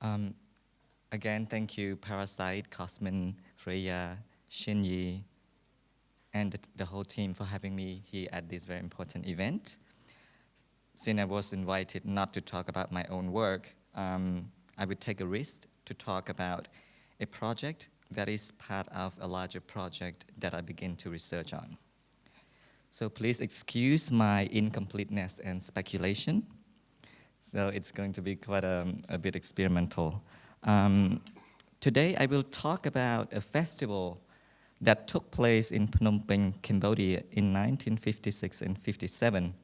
Um, Again, thank you, Parasite, Cosmin, Freya, Shinyi, and the whole team for having me here at this very important event. Since I was invited not to talk about my own work, I would take a risk to talk about a project that is part of a larger project that I begin to research on. So please excuse my incompleteness and speculation. So it's going to be quite a bit experimental. Today I will talk about a festival that took place in Phnom Penh, Cambodia in 1956 and 57,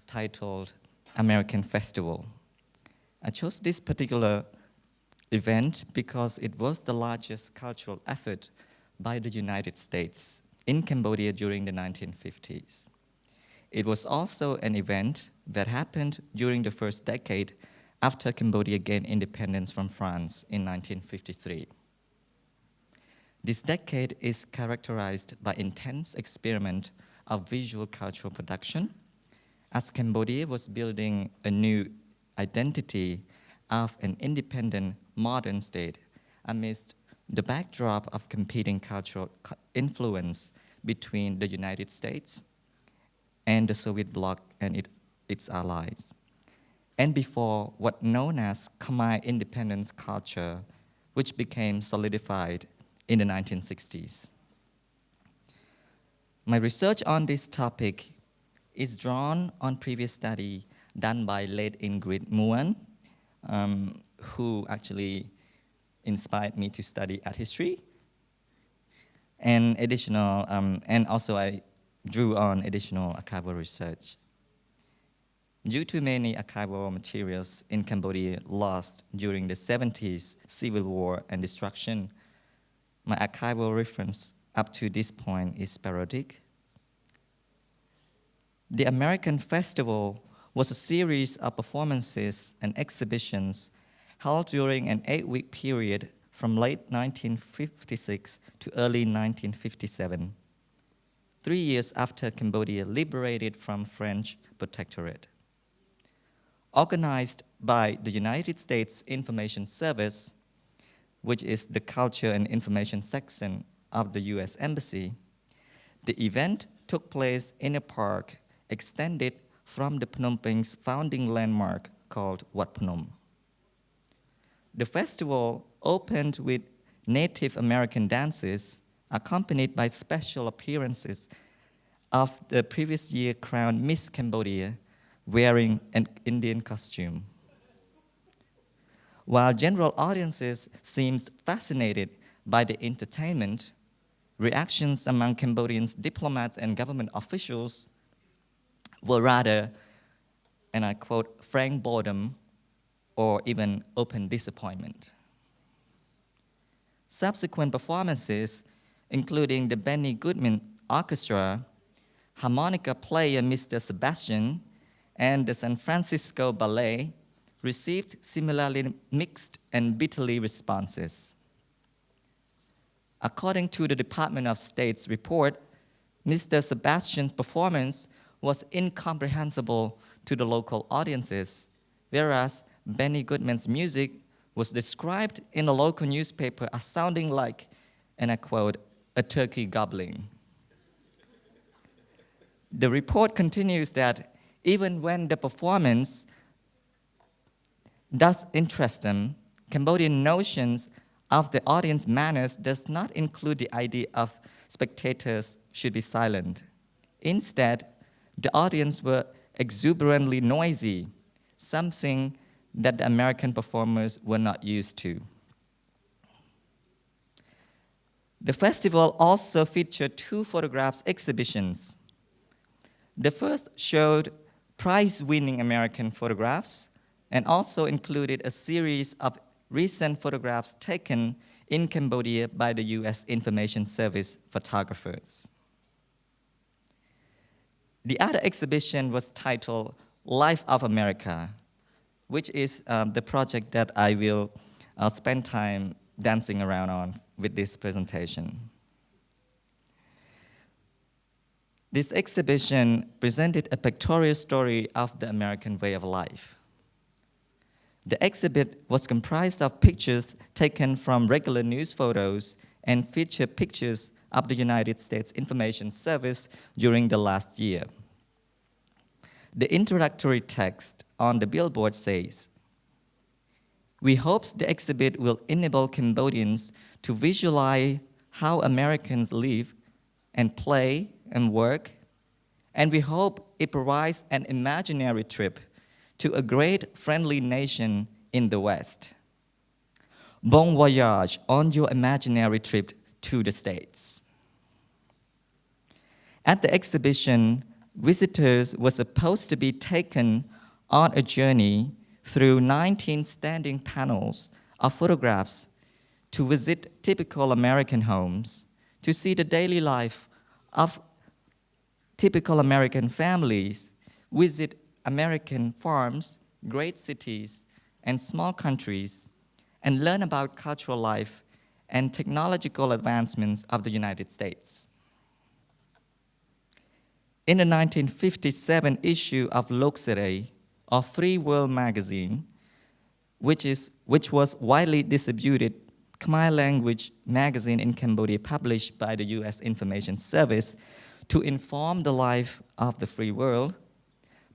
titled American Festival. I chose this particular event because it was the largest cultural effort by the United States in Cambodia during the 1950s. It was also an event that happened during the first decade after Cambodia gained independence from France in 1953. This decade is characterized by intense experiment of visual cultural production, as Cambodia was building a new identity of an independent modern state amidst the backdrop of competing cultural influence between the United States and the Soviet bloc and its allies, and before what known as Khmer independence culture, which became solidified in the 1960s. My research on this topic is drawn on previous study done by late Ingrid Muan, who actually inspired me to study art history, and also I drew on additional archival research. Due to many archival materials in Cambodia lost during the 70s civil war and destruction, my archival reference up to this point is sporadic. The American Festival was a series of performances and exhibitions held during an 8-week period from late 1956 to early 1957, 3 years after Cambodia liberated from French protectorate. Organized by the United States Information Service, which is the Culture and Information section of the US Embassy, the event took place in a park extended from the Phnom Penh's founding landmark called Wat Phnom. The festival opened with Native American dances accompanied by special appearances of the previous year crowned Miss Cambodia wearing an Indian costume. While general audiences seemed fascinated by the entertainment, reactions among Cambodian diplomats and government officials were rather, and I quote, frank boredom or even open disappointment. Subsequent performances, including the Benny Goodman Orchestra, harmonica player Mr. Sebastian, and the San Francisco Ballet, received similarly mixed and bitterly responses. According to the Department of State's report, Mr. Sebastian's performance was incomprehensible to the local audiences, whereas Benny Goodman's music was described in a local newspaper as sounding like, and I quote, a turkey gobbling. The report continues that even when the performance does interest them, Cambodian notions of the audience manners does not include the idea of spectators should be silent. Instead, the audience were exuberantly noisy, something that the American performers were not used to. The festival also featured 2 photographs exhibitions. The first showed prize-winning American photographs and also included a series of recent photographs taken in Cambodia by the US Information Service photographers. The other exhibition was titled Life of America, which is the project that I will spend time dancing around on with this presentation. This exhibition presented a pictorial story of the American way of life. The exhibit was comprised of pictures taken from regular news photos and featured pictures of the United States Information Service during the last year. The introductory text on the billboard says, "We hope the exhibit will enable Cambodians to visualize how Americans live and play and work, and we hope it provides an imaginary trip to a great friendly nation in the West. Bon voyage on your imaginary trip to the States." At the exhibition, visitors were supposed to be taken on a journey through 19 standing panels of photographs to visit typical American homes, to see the daily life of typical American families, visit American farms, great cities, and small countries, and learn about cultural life and technological advancements of the United States. In the 1957 issue of Loksere, or Free World magazine, which was widely distributed Khmer language magazine in Cambodia published by the US Information Service to inform the life of the free world,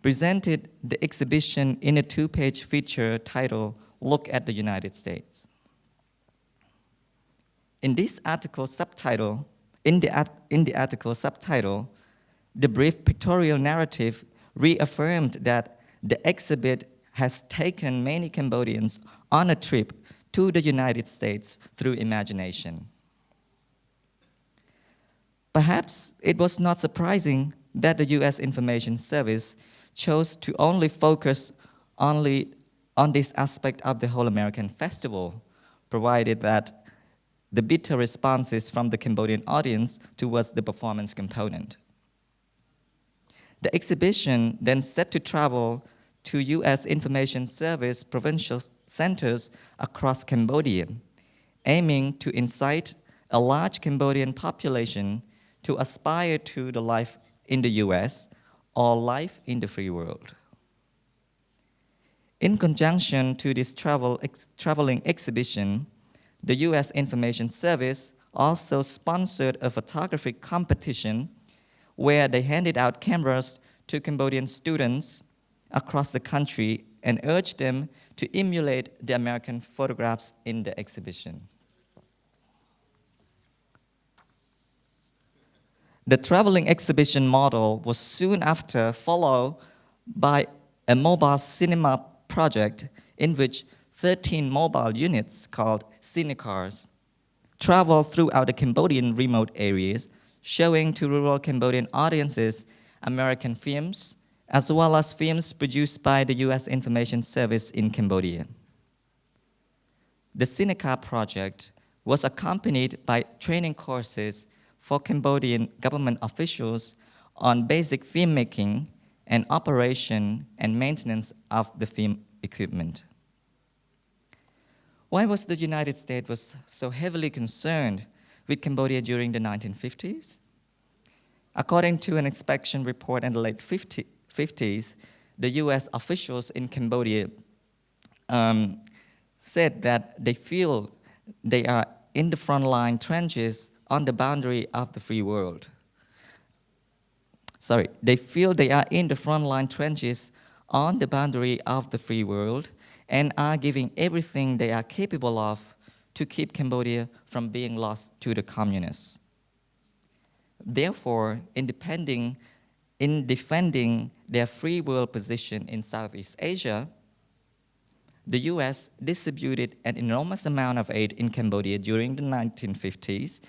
presented the exhibition in a 2-page feature titled "Look at the United States." In the article subtitle, the brief pictorial narrative reaffirmed that the exhibit has taken many Cambodians on a trip to the United States through imagination. Perhaps it was not surprising that the US Information Service chose to only focus on this aspect of the whole American festival, provided that the bitter responses from the Cambodian audience towards the performance component. The exhibition then set to travel to US Information Service provincial centers across Cambodia, aiming to incite a large Cambodian population to aspire to the life in the US or life in the free world. In conjunction to this traveling exhibition, the US Information Service also sponsored a photography competition where they handed out cameras to Cambodian students across the country and urged them to emulate the American photographs in the exhibition. The traveling exhibition model was soon after followed by a mobile cinema project in which 13 mobile units called cinecars traveled throughout the Cambodian remote areas, showing to rural Cambodian audiences American films, as well as films produced by the US Information Service in Cambodia. The Cinecar project was accompanied by training courses for Cambodian government officials on basic filmmaking and operation and maintenance of the film equipment. Why was the United States was so heavily concerned with Cambodia during the 1950s? According to an inspection report in the late 50s, the US officials in Cambodia said that they feel they are in the frontline trenches on the boundary of the free world. They feel they are in the frontline trenches on the boundary of the free world and are giving everything they are capable of to keep Cambodia from being lost to the communists. Therefore, in defending their free world position in Southeast Asia, the US distributed an enormous amount of aid in Cambodia during the 1950s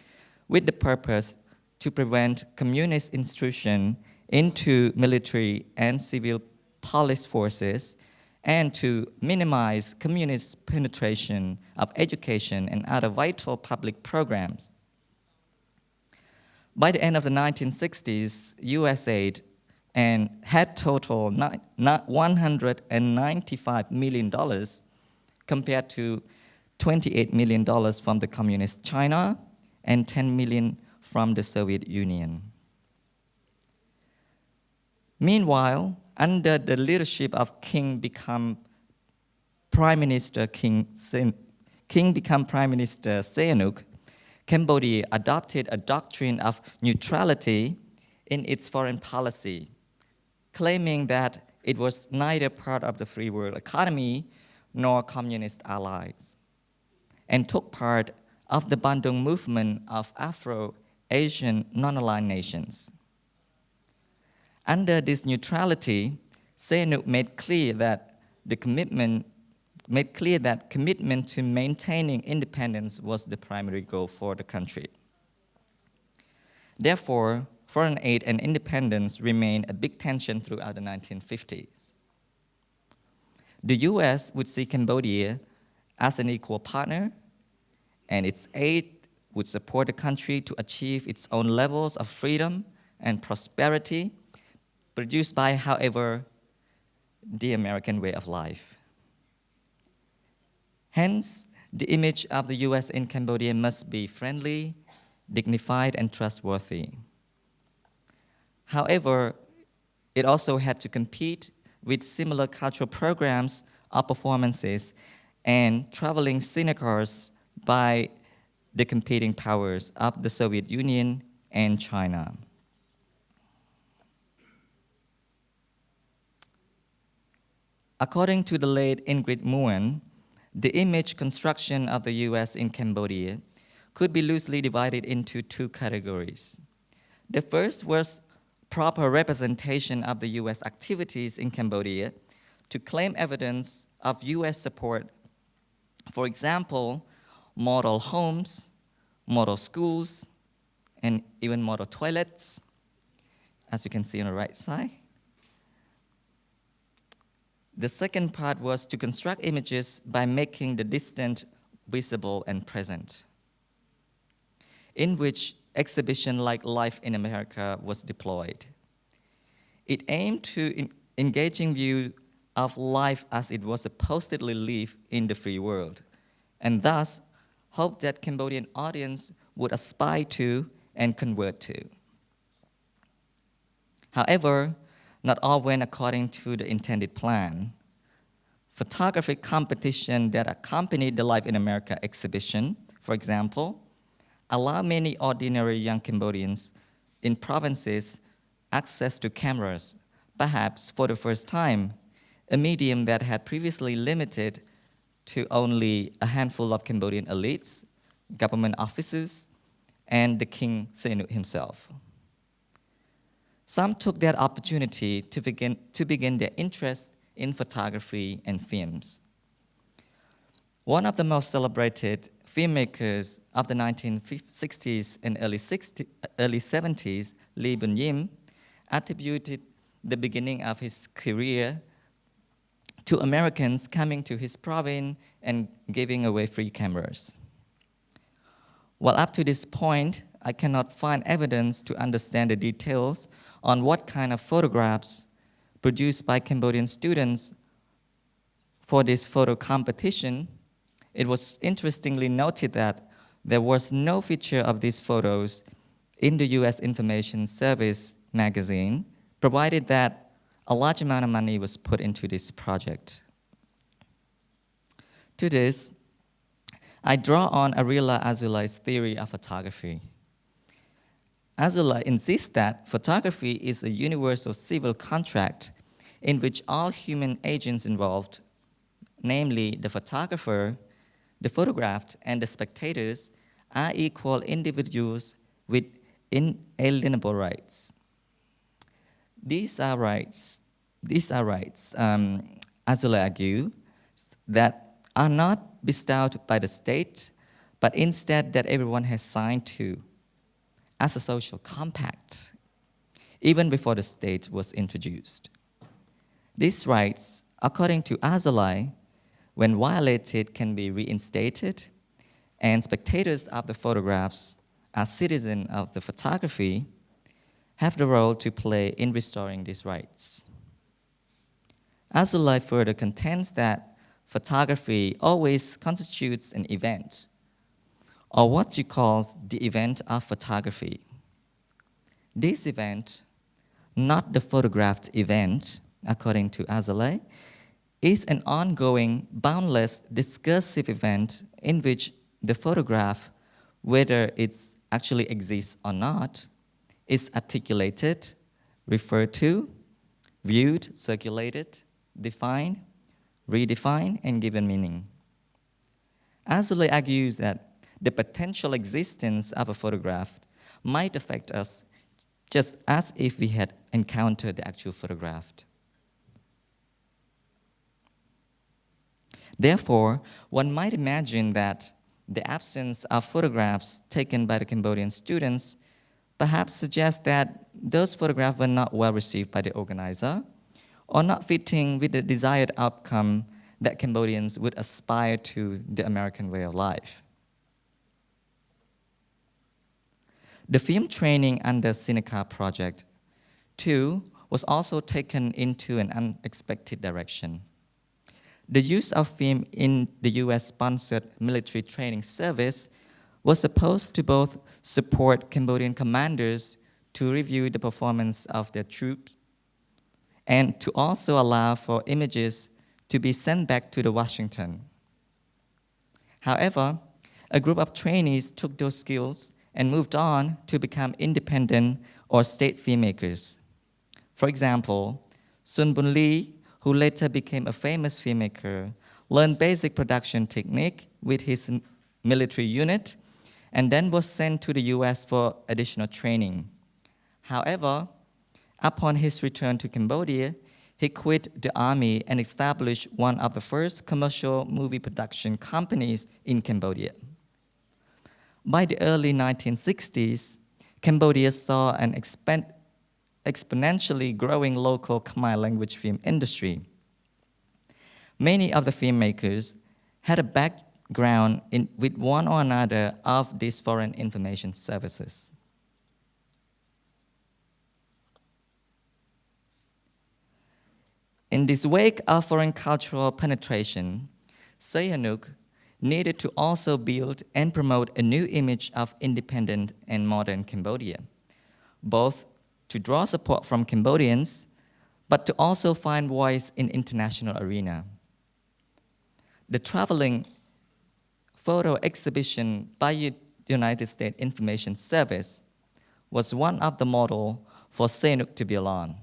with the purpose to prevent communist intrusion into military and civil police forces and to minimize communist penetration of education and other vital public programs. By the end of the 1960s, US aid had totaled $195 million compared to $28 million from the Communist China and $10 million from the Soviet Union. Meanwhile, under the leadership of King become Prime Minister King became Prime Minister Sihanouk, Cambodia adopted a doctrine of neutrality in its foreign policy, claiming that it was neither part of the free world economy nor communist allies, and took part of the Bandung movement of Afro-Asian non-aligned nations. Under this neutrality, Sihanouk made clear that commitment to maintaining independence was the primary goal for the country. Therefore, foreign aid and independence remained a big tension throughout the 1950s. The US would see Cambodia as an equal partner, and its aid would support the country to achieve its own levels of freedom and prosperity, produced by, however, the American way of life. Hence, the image of the US in Cambodia must be friendly, dignified, and trustworthy. However, it also had to compete with similar cultural programs or performances and traveling cinemas by the competing powers of the Soviet Union and China. According to the late Ingrid Nguyen, the image construction of the US in Cambodia could be loosely divided into two categories. The first was proper representation of the US activities in Cambodia to claim evidence of US support. For example, model homes, model schools, and even model toilets, as you can see on the right side. The second part was to construct images by making the distant visible and present, in which exhibition like Life in America was deployed. It aimed to engaging view of life as it was supposedly lived in the free world, and thus hoped that Cambodian audience would aspire to and convert to. However, not all went according to the intended plan. Photography competition that accompanied the Life in America exhibition, for example, allowed many ordinary young Cambodians in provinces access to cameras, perhaps for the first time, a medium that had previously limited to only a handful of Cambodian elites, government officers, and the King Sihanouk himself. Some took that opportunity to begin their interest in photography and films. One of the most celebrated filmmakers of the 1960s and early 70s, Lee Bun Yim, attributed the beginning of his career to Americans coming to his province and giving away free cameras. Well, up to this point, I cannot find evidence to understand the details on what kind of photographs produced by Cambodian students for this photo competition. It was interestingly noted that there was no feature of these photos in the US Information Service magazine, provided that a large amount of money was put into this project. To this, I draw on Arriola Azulai's theory of photography. Azulai insists that photography is a universal civil contract in which all human agents involved, namely the photographer, the photographed, and the spectators, are equal individuals with inalienable rights. These are rights, Azulai argues, that are not bestowed by the state, but instead that everyone has signed to as a social compact, even before the state was introduced. These rights, according to Azulai, when violated, can be reinstated, and spectators of the photographs, as citizens of the photography, have the role to play in restoring these rights. Azulai further contends that photography always constitutes an event, or what she calls the event of photography. This event, not the photographed event, according to Azulai, is an ongoing, boundless, discursive event in which the photograph, whether it actually exists or not, is articulated, referred to, viewed, circulated, defined, redefined, and given meaning. Azulay argues that the potential existence of a photograph might affect us just as if we had encountered the actual photograph. Therefore, one might imagine that the absence of photographs taken by the Cambodian students perhaps suggests that those photographs were not well received by the organizer or not fitting with the desired outcome that Cambodians would aspire to the American way of life. The film training under Sinica project, too, was also taken into an unexpected direction. The use of film in the US-sponsored military training service was supposed to both support Cambodian commanders to review the performance of their troops and to also allow for images to be sent back to Washington. However, a group of trainees took those skills and moved on to become independent or state filmmakers. For example, Sun Bun Lee, who later became a famous filmmaker, learned basic production technique with his military unit and then was sent to the US for additional training. However, upon his return to Cambodia, he quit the army and established one of the first commercial movie production companies in Cambodia. By the early 1960s, Cambodia saw an exponentially growing local Khmer language film industry. Many of the filmmakers had a background with one or another of these foreign information services. In this wake of foreign cultural penetration, Sihanouk needed to also build and promote a new image of independent and modern Cambodia, both to draw support from Cambodians, but to also find voice in international arena. The traveling photo exhibition by the United States Information Service was one of the models for Sihanouk to build on.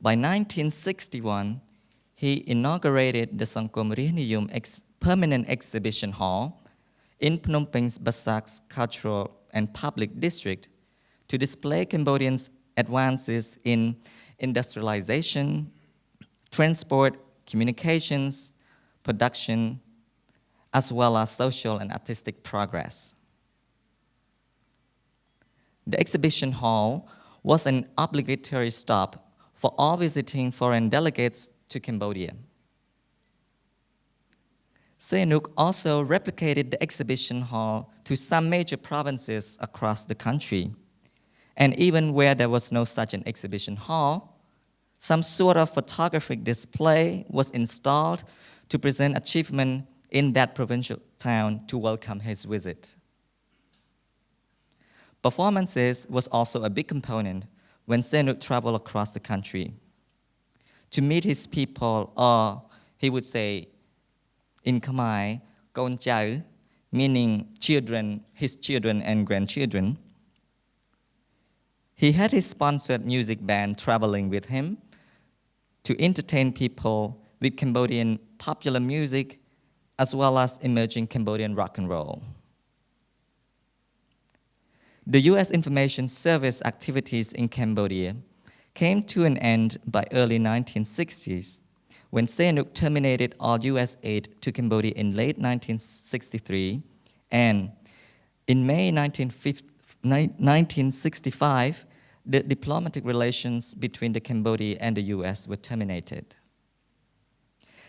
By 1961, he inaugurated the Sangkom Rihniyum Permanent Exhibition Hall in Phnom Penh's Basak's Cultural and Public District to display Cambodians' advances in industrialization, transport, communications, production, as well as social and artistic progress. The exhibition hall was an obligatory stop for all visiting foreign delegates to Cambodia. Sihanouk also replicated the exhibition hall to some major provinces across the country. And even where there was no such an exhibition hall, some sort of photographic display was installed to present achievement in that provincial town to welcome his visit. Performances was also a big component when Sihanouk traveled across the country to meet his people, or he would say in Khmer, Kon Chau, meaning children, his children and grandchildren. He had his sponsored music band traveling with him to entertain people with Cambodian popular music as well as emerging Cambodian rock and roll. The US Information Service activities in Cambodia came to an end by early 1960s when Sihanouk terminated all US aid to Cambodia in late 1963, and in May 1965, the diplomatic relations between the Cambodia and the US were terminated.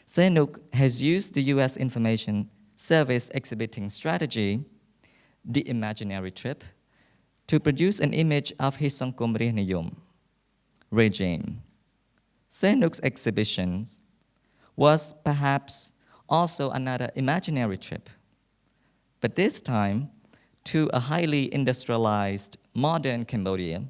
Sihanouk has used the US Information Service exhibiting strategy, the imaginary trip, to produce an image of his Sangkom Rihniyum regime. Sihanouk's exhibitions was perhaps also another imaginary trip, but this time to a highly industrialized modern Cambodia,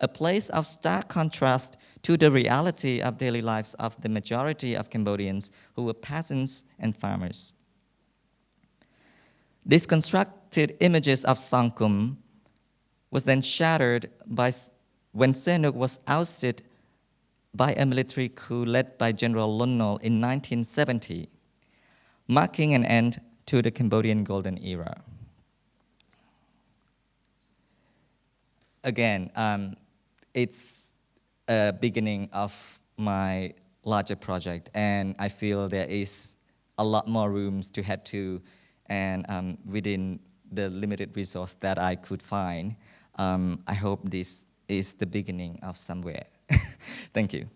a place of stark contrast to the reality of daily lives of the majority of Cambodians who were peasants and farmers. These constructed images of Sangkum was then shattered when Sihanouk was ousted by a military coup led by General Lon Nol in 1970, marking an end to the Cambodian Golden Era. Again, it's a beginning of my larger project, and I feel there is a lot more rooms to head to, and within the limited resource that I could find, I hope this is the beginning of somewhere. Thank you.